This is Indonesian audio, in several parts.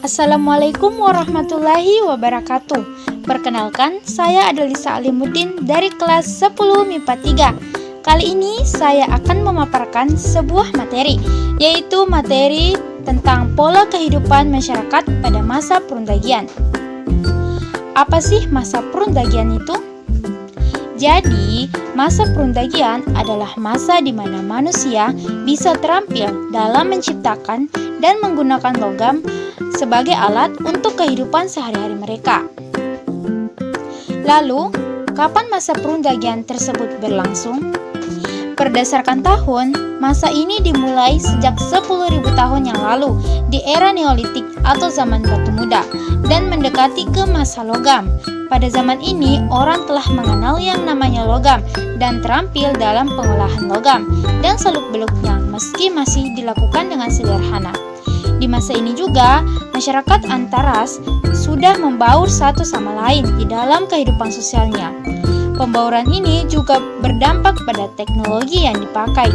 Assalamualaikum warahmatullahi wabarakatuh. Perkenalkan, saya Adelisa Alimuddin dari kelas 10 MIPA 3. Kali ini saya akan memaparkan sebuah materi, yaitu materi tentang pola kehidupan masyarakat pada masa perundagian. Apa sih masa perundagian itu? Jadi, masa perundagian adalah masa di mana manusia bisa terampil dalam menciptakan dan menggunakan logam sebagai alat untuk kehidupan sehari-hari mereka. Lalu, kapan masa perundagian tersebut berlangsung? Berdasarkan tahun, masa ini dimulai sejak 10.000 tahun yang lalu di era Neolitik atau zaman batu muda dan mendekati ke masa logam. Pada zaman ini, orang telah mengenal yang namanya logam dan terampil dalam pengolahan logam dan seluk-beluknya meski masih dilakukan dengan sederhana. Di masa ini juga, masyarakat antaras sudah membaur satu sama lain di dalam kehidupan sosialnya. Pembauran ini juga berdampak pada teknologi yang dipakai,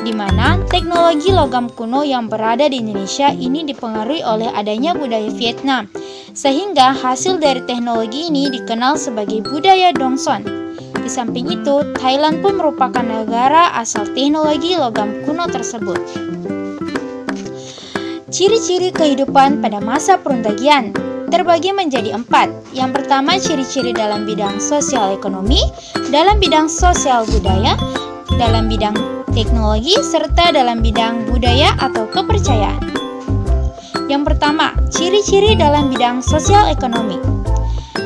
di mana teknologi logam kuno yang berada di Indonesia ini dipengaruhi oleh adanya budaya Vietnam, sehingga hasil dari teknologi ini dikenal sebagai budaya Dongson. Di samping itu, Thailand pun merupakan negara asal teknologi logam kuno tersebut. Ciri-ciri kehidupan pada masa perundagian terbagi menjadi 4. Yang pertama, ciri-ciri dalam bidang sosial ekonomi, dalam bidang sosial budaya, dalam bidang teknologi, serta dalam bidang budaya atau kepercayaan. Yang pertama, ciri-ciri dalam bidang sosial ekonomi.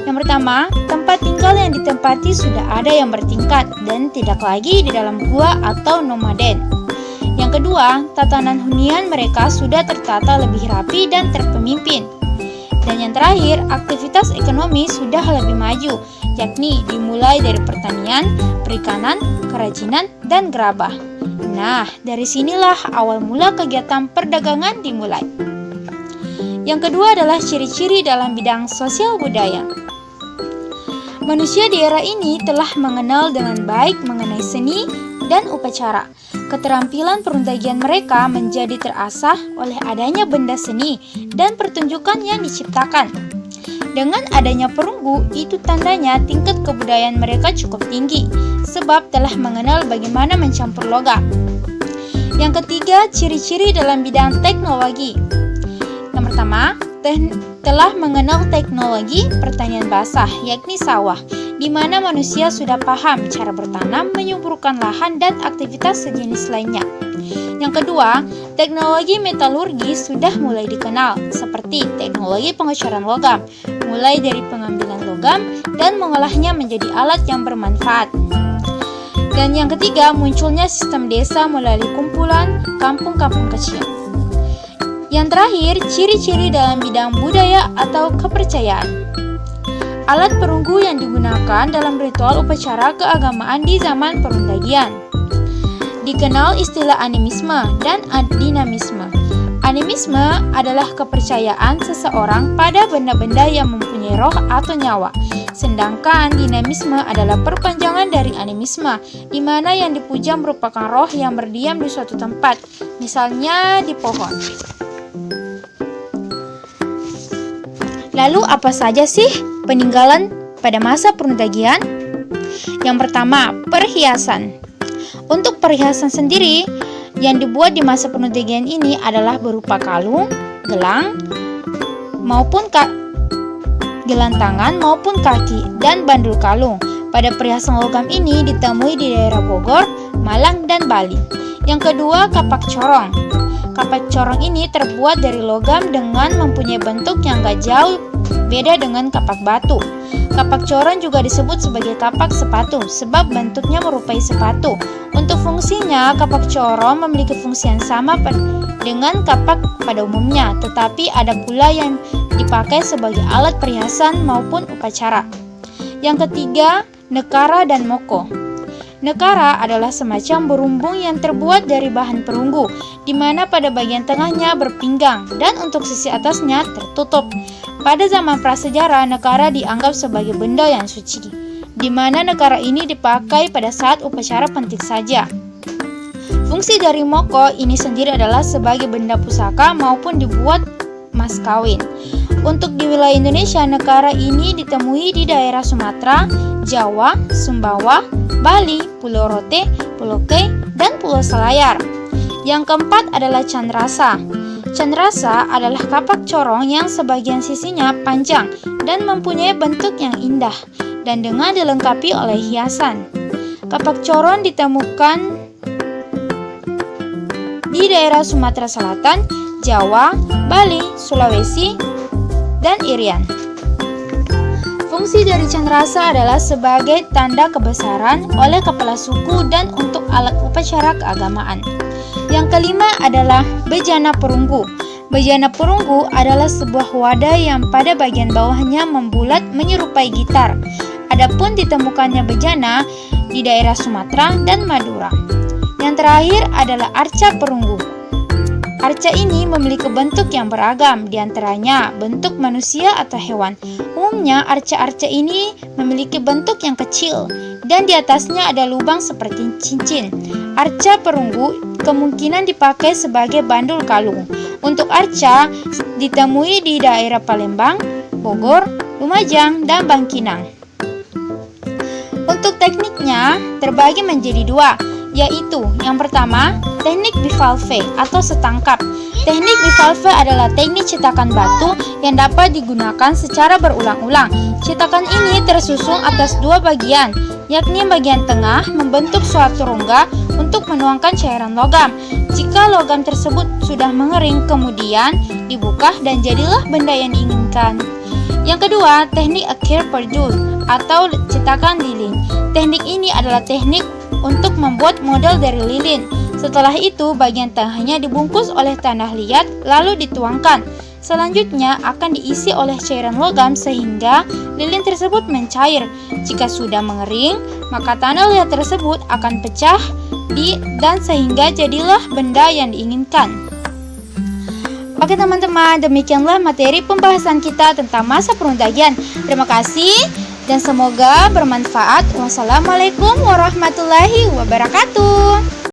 Yang pertama, tempat tinggal yang ditempati sudah ada yang bertingkat dan tidak lagi di dalam gua atau nomaden. Yang kedua, tatanan hunian mereka sudah tertata lebih rapi dan terpemimpin. Dan yang terakhir, aktivitas ekonomi sudah lebih maju, yakni dimulai dari pertanian, perikanan, kerajinan, dan gerabah. Nah, dari sinilah awal mula kegiatan perdagangan dimulai. Yang kedua adalah ciri-ciri dalam bidang sosial budaya. Manusia di era ini telah mengenal dengan baik mengenai seni dan upacara. Keterampilan perundagian mereka menjadi terasah oleh adanya benda seni dan pertunjukan yang diciptakan. Dengan adanya perunggu, itu tandanya tingkat kebudayaan mereka cukup tinggi, sebab telah mengenal bagaimana mencampur logam. Yang ketiga, ciri-ciri dalam bidang teknologi. Yang pertama, telah mengenal teknologi pertanian basah, yakni sawah, di mana manusia sudah paham cara bertanam, menyuburkan lahan, dan aktivitas sejenis lainnya. Yang kedua, teknologi metalurgi sudah mulai dikenal, seperti teknologi pengecoran logam, mulai dari pengambilan logam dan mengolahnya menjadi alat yang bermanfaat. Dan yang ketiga, munculnya sistem desa melalui kumpulan kampung-kampung kecil. Yang terakhir, ciri-ciri dalam bidang budaya atau kepercayaan. Alat perunggu yang digunakan dalam ritual upacara keagamaan di zaman perundagian. Dikenal istilah animisme dan dinamisme. Animisme adalah kepercayaan seseorang pada benda-benda yang mempunyai roh atau nyawa. Sedangkan dinamisme adalah perpanjangan dari animisme, di mana yang dipuja merupakan roh yang berdiam di suatu tempat, misalnya di pohon. Lalu apa saja sih peninggalan pada masa perundagian? Yang pertama, perhiasan. Untuk perhiasan sendiri yang dibuat di masa perundagian ini adalah berupa kalung, gelang, maupun gelang tangan maupun kaki, dan bandul kalung. Pada perhiasan logam ini ditemui di daerah Bogor, Malang, dan Bali. Yang kedua, kapak corong. Kapak corong ini terbuat dari logam dengan mempunyai bentuk yang gak jauh beda dengan kapak batu. Kapak corong juga disebut sebagai kapak sepatu sebab bentuknya merupai sepatu. Untuk fungsinya, kapak corong memiliki fungsi yang sama dengan kapak pada umumnya, tetapi ada pula yang dipakai sebagai alat perhiasan maupun upacara. Yang ketiga, nekara dan moko. Nekara adalah semacam berumbung yang terbuat dari bahan perunggu, di mana pada bagian tengahnya berpinggang dan untuk sisi atasnya tertutup. Pada zaman prasejarah, nekara dianggap sebagai benda yang suci, di mana nekara ini dipakai pada saat upacara penting saja. Fungsi dari moko ini sendiri adalah sebagai benda pusaka maupun dibuat mas kawin. Untuk di wilayah Indonesia, negara ini ditemui di daerah Sumatera, Jawa, Sumbawa, Bali, Pulau Rote, Pulau K, dan Pulau Selayar. Yang keempat adalah candrasa. Candrasa adalah kapak corong yang sebagian sisinya panjang dan mempunyai bentuk yang indah dan dengan dilengkapi oleh hiasan. Kapak corong ditemukan di daerah Sumatera Selatan, Jawa, Bali, Sulawesi, dan Irian. Fungsi dari candrasa adalah sebagai tanda kebesaran oleh kepala suku dan untuk alat upacara keagamaan. Yang kelima adalah bejana perunggu. Bejana perunggu adalah sebuah wadah yang pada bagian bawahnya membulat menyerupai gitar. Adapun ditemukannya bejana di daerah Sumatera dan Madura. Yang terakhir adalah arca perunggu. Arca ini memiliki bentuk yang beragam, diantaranya bentuk manusia atau hewan. Umumnya arca-arca ini memiliki bentuk yang kecil dan di atasnya ada lubang seperti cincin. Arca perunggu kemungkinan dipakai sebagai bandul kalung. Untuk arca ditemui di daerah Palembang, Bogor, Lumajang, dan Bangkinang. Untuk tekniknya terbagi menjadi dua, yaitu yang pertama, teknik bivalve atau setangkap. Teknik bivalve adalah teknik cetakan batu yang dapat digunakan secara berulang-ulang. Cetakan ini tersusun atas dua bagian, yakni bagian tengah membentuk suatu rongga untuk menuangkan cairan logam. Jika logam tersebut sudah mengering, kemudian dibuka dan jadilah benda yang diinginkan. Yang kedua, teknik akir perdul atau cetakan lilin. Teknik ini adalah teknik untuk membuat model dari lilin. Setelah itu, bagian tengahnya dibungkus oleh tanah liat lalu dituangkan. Selanjutnya akan diisi oleh cairan logam sehingga lilin tersebut mencair. Jika sudah mengering, maka tanah liat tersebut akan pecah dan sehingga jadilah benda yang diinginkan. Oke teman-teman, demikianlah materi pembahasan kita tentang masa perundagian. Terima kasih dan semoga bermanfaat. Wassalamualaikum warahmatullahi wabarakatuh.